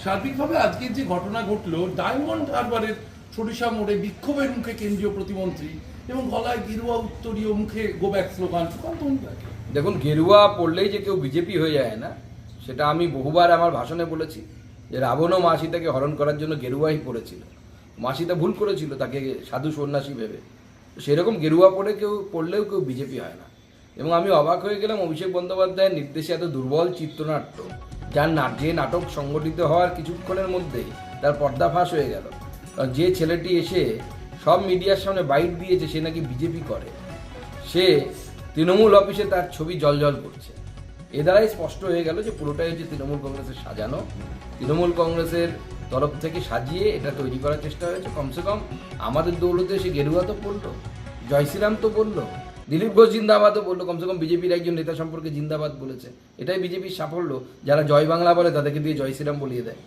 সার্বিকভাবে আজকের যে ঘটনা ঘটলো, ডায়মন্ড হারবারের সরিষা মোড়ে বিক্ষোভের মুখে কেন্দ্রীয় প্রতিমন্ত্রী এবং গলায় গেরুয়া উত্তরীয়, মুখে গো ব্যাক স্লোগান। দেখুন, গেরুয়া পড়লেই যে কেউ বিজেপি হয়ে যায় না, সেটা আমি বহুবার আমার ভাষণে বলেছি যে রাবণও মা সীতাকে হরণ করার জন্য গেরুয়াই পড়েছিল। মা সীতা ভুল করেছিল তাকে সাধু সন্ন্যাসী ভেবে। সেরকম গেরুয়া পড়লেও কেউ বিজেপি হয় না। এবং আমি অবাক হয়ে গেলাম অভিষেক বন্দ্যোপাধ্যায়ের নির্দেশে এত দুর্বল চিত্রনাট্য, যে নাটক সংগঠিত হওয়ার কিছুক্ষণের মধ্যেই তার পর্দাফাশ হয়ে গেল। কারণ যে ছেলেটি এসে সব মিডিয়ার সামনে বাইট দিয়েছে সে নাকি বিজেপি করে, সে তৃণমূল অফিসে তার ছবি জলজল করছে। এ দ্বারাই স্পষ্ট হয়ে গেল যে পুরোটাই হচ্ছে তৃণমূল কংগ্রেসের সাজানো। তৃণমূল কংগ্রেসের তরফ থেকে সাজিয়ে এটা তৈরি করার চেষ্টা হয়েছে। কমসে কম আমাদের দৌলতে সে গেরুয়া তো পড়লো, জয় শ্রীরাম তো বললো, দিলীপ ঘোষ জিন্দাবাদও বললো, কমসে কম বিজেপির একজন নেতা সম্পর্কে জিন্দাবাদ বলেছে। এটাই বিজেপির সাফল্য। যারা জয় বাংলা বলে তাদেরকে দিয়ে জয় শ্রীরাম বলিয়ে দেয়।